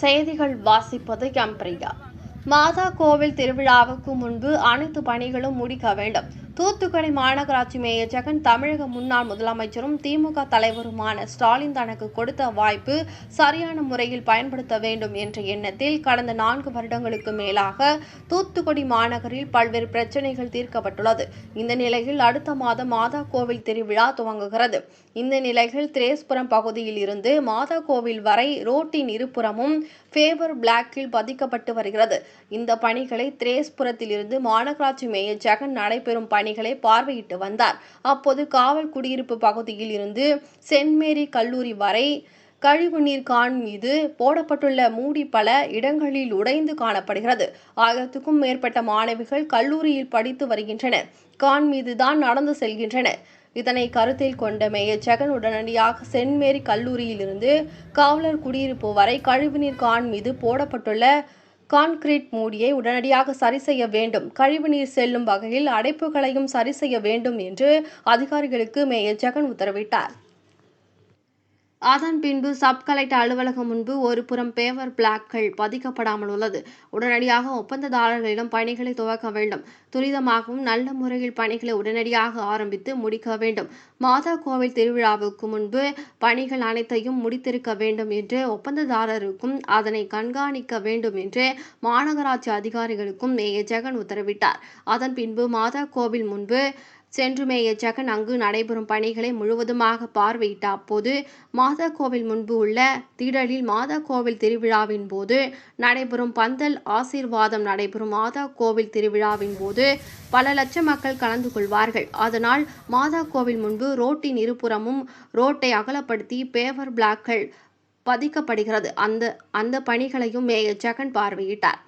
செய்திகள் வாசிப்பது எம்பிரியா. மாதா கோவில் திருவிழாவுக்கு முன்பு அனைத்து பணிகளும் முடிக்க வேண்டும். தூத்துக்குடி மாநகராட்சி மேயர் ஜெகன் தமிழக முன்னாள் முதலமைச்சரும் திமுக தலைவருமான ஸ்டாலின் தனக்கு கொடுத்த வாய்ப்பு சரியான முறையில் பயன்படுத்த வேண்டும் என்ற எண்ணத்தில் கடந்த 4 வருடங்களுக்கு மேலாக தூத்துக்குடி மாநகரில் பல்வேறு பிரச்சினைகள் தீர்க்கப்பட்டுள்ளது. இந்த நிலையில் அடுத்த மாதம் மாதா கோவில் திருவிழா துவங்குகிறது. இந்த நிலையில் திரேஸ்புரம் பகுதியில் இருந்து மாதா கோவில் வரை ரோட்டின் இருபுறமும் ஃபேவர் பிளாக்கில் பதிக்கப்பட்டு வருகிறது. இந்த பணிகளை திரேஸ்புரத்தில் இருந்து மாநகராட்சி மேயர் ஜெகன் நடைபெறும் பணிகளை பார்வையிட்டு வந்தார். அப்போது காவல் குடியிருப்பு பகுதியில் இருந்து சென்ட் மேரி கல்லூரி வரை கழிவுநீர் கான் மீது போடப்பட்டுள்ள மூடி பல இடங்களில் உடைந்து காணப்படுகிறது. 1000க்கும் மேற்பட்ட மாணவிகள் கல்லூரியில் படித்து வருகின்றனர். கான் மீதுதான் நடந்து செல்கின்றனர். இதனை கருத்தில் கொண்ட மேயர் ஜெகன் உடனடியாக சென்ட் மேரி கல்லூரியில் இருந்து காவலர் குடியிருப்பு வரை கழிவுநீர் கான் மீது போடப்பட்டுள்ள கான்கிரீட் மூடியை உடனடியாக சரி செய்ய வேண்டும். கழிவுநீர் செல்லும் வகையில் அடைப்புகளையும் சரி செய்ய வேண்டும் என்று அதிகாரிகளுக்கு மேயர் ஜெகன் உத்தரவிட்டார். அதன் பின்பு சப் கலெக்டர் அலுவலகம் முன்பு ஒரு புறம் பேவர் பிளாக்கள் பதிக்கப்படாமல் உள்ளது. உடனடியாக ஒப்பந்ததாரர்களிடம் பணிகளை துவக்க வேண்டும். துரிதமாகவும் நல்ல முறையில் பணிகளை உடனடியாக ஆரம்பித்து முடிக்க வேண்டும். மாதா கோவில் திருவிழாவுக்கு முன்பு பணிகள் அனைத்தையும் முடித்திருக்க வேண்டும் என்று ஒப்பந்ததாரருக்கும் அதனை கண்காணிக்க வேண்டும் என்று மாநகராட்சி அதிகாரிகளுக்கும் மேயர் ஜெகன் உத்தரவிட்டார். அதன் பின்பு மாதா கோவில் முன்பு சென்று மேயர் ஜெகன் அங்கு நடைபெறும் பணிகளை முழுவதுமாக பார்வையிட்ட அப்போது மாதா கோவில் முன்பு உள்ள திடலில் மாதா கோவில் திருவிழாவின் போது நடைபெறும் பந்தல் ஆசீர்வாதம் நடைபெறும் மாதா கோவில் திருவிழாவின் போது பல லட்சம் மக்கள் கலந்து கொள்வார்கள். அதனால் மாதா கோவில் முன்பு ரோட்டின் இருபுறமும் ரோட்டை அகலப்படுத்தி பேவர் பிளாக்கள் பதிக்கப்படுகிறது. அந்த பணிகளையும் மேயர் ஜெகன் பார்வையிட்டார்.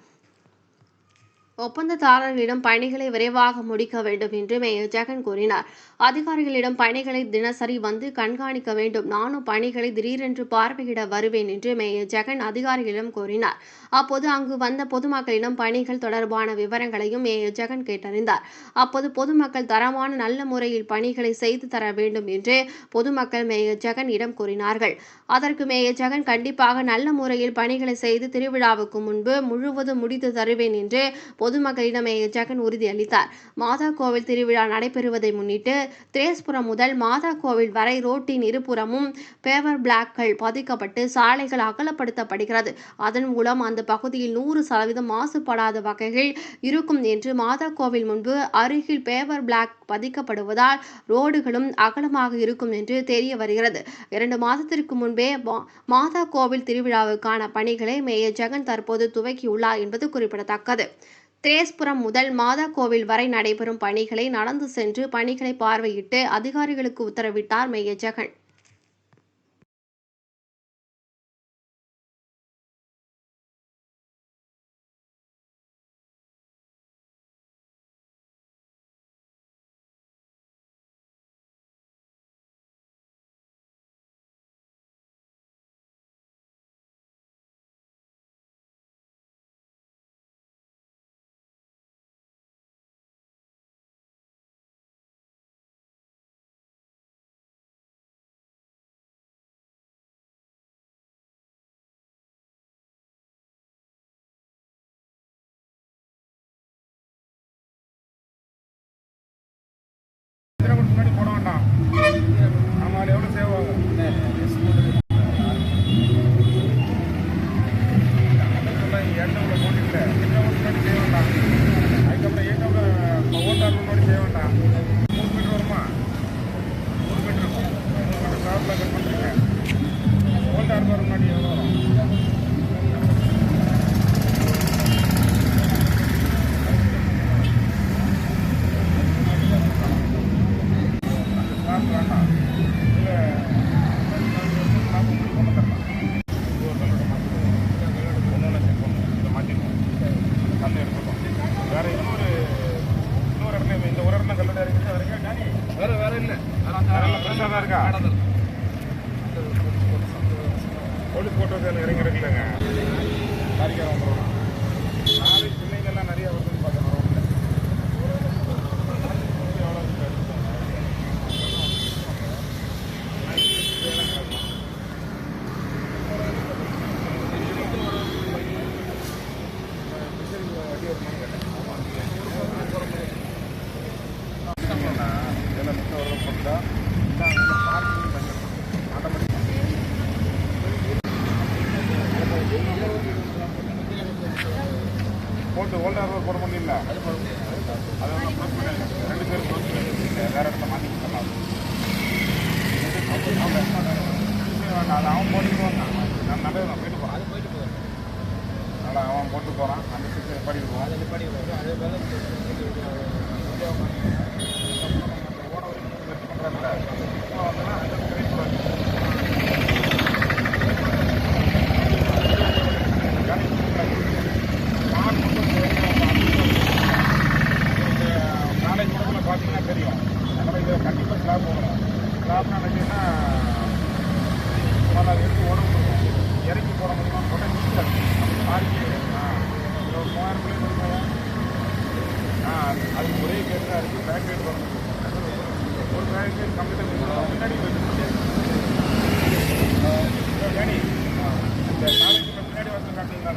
ஒப்பந்ததாரர்களிடம் பணிகளை விரைவாக முடிக்க வேண்டும் என்று மேயர் ஜெகன் கூறினார். அதிகாரிகளிடம் பணிகளை தினசரி வந்து கண்காணிக்க வேண்டும். நானும் பணிகளை திடீரென்று பார்வையிட வருவேன் என்று மேயர் ஜெகன் அதிகாரிகளிடம் கூறினார். அப்போது அங்கு வந்த பொதுமக்களிடம் பணிகள் தொடர்பான விவரங்களையும் மேயர் ஜெகன் கேட்டறிந்தார். அப்போது பொதுமக்கள் தரமான நல்ல முறையில் பணிகளை செய்து தர வேண்டும் என்று பொதுமக்கள் மேயர் ஜெகன் இடம் கூறினார்கள். அதற்கு மேயர் ஜெகன் கண்டிப்பாக நல்ல முறையில் பணிகளை செய்து திருவிழாவுக்கு முன்பு முழுவதும் முடித்து தருவேன் என்று பொதுமக்களிடம் மேயர் ஜெகன் உறுதியளித்தார். மாதா கோவில் திருவிழா நடைபெறுவதை முன்னிட்டு திரேஸ்புரம் முதல் மாதா கோவில் வரை ரோட்டின் இருபுறமும் பேவர் பிளாக்கள் பதிக்கப்பட்டு சாலைகள் அகலப்படுத்தப்படுகிறது. அதன் மூலம் அந்த பகுதியில் 100% மாசுபடாத வகையில் இருக்கும் என்று மாதா கோவில் முன்பு அருகில் பேவர் பிளாக் பதிக்கப்படுவதால் ரோடுகளும் அகலமாக இருக்கும் என்று தெரிய வருகிறது. 2 மாதத்திற்கு முன்பே மாதா கோவில் திருவிழாவுக்கான பணிகளை மேயர் ஜெகன் தற்போது துவக்கியுள்ளார் என்பது குறிப்பிடத்தக்கது. திரேஸ்புரம் முதல் மாதா கோவில் வரை நடைபெறும் பணிகளை நடந்து சென்று பணிகளை பார்வையிட்டு அதிகாரிகளுக்கு உத்தரவிட்டார் மேயர் ஜெகன். முன்னாடி போட வேண்டாம். நம்ம அது எவ்வளோ சேவ் ஆகும்? ஏட்டவில் போட்டுட்டு முன்னாடி செய்ய வேண்டாம். அதுக்கப்புறம் ஏட்டவில் ஓட்டார் முன்னாடி செய்ய வேண்டாம். 3 மீட்டர் வருமா? 3 மீட்டர் 3 மீட்டர் ட்ராவலில் கட் பண்ணுறீங்க. ஓட்டார் வர முன்னாடி எவ்வளோ வரும்? போலீஸ் போட்டோஸ் இறங்கி இருக்குல்லங்க. காரிக்காரம் வந்துடும். நாளை பிள்ளைங்கள்லாம் நிறைய வருதுன்னு பார்க்கணும். எவ்வளோ ஓல்டர் ரோல் போட முடியல, அது அதெல்லாம் ப்ளஸ் பண்ணி 2 பேரும் க்ளோஸ் பண்ணி வேறு இடத்த மாற்றி கொடுத்துடலாம். வேண்டாம், அது அவன் போட்டுக்குவாங்க. நான் நல்லது நான் போயிட்டு போகிறேன், அது போயிட்டு போகிறேன். அதனால் அவன் போட்டு போகிறான், அந்த சிக்ஸ் படிக்குவோம். அதே போல் அதே போல் ஓட வரைக்கும் பண்ணுறாங்க. நாளைக்கு உடம்புல பார்த்தீங்கன்னா தெரியும். அதனால் இதை கண்டிப்பாக ஸ்லாப் போகணும். ஸ்லாப்னா நினச்சிங்கன்னா அதை எடுத்து உடம்பு இறக்கி போட முடியுமா போட்டால் நீச்சல் மாறிக்கு 3000 போகும். அதுக்கு ஒரே கேஸ் தான் இருக்குது. பேக் ரேட் வரணும். ஒரு பேக் ரேட் கம்ப்யூட்டர் முன்னாடி ஏடி இந்த காலேஜுக்கு பின்னாடி வந்து காட்டிங்களா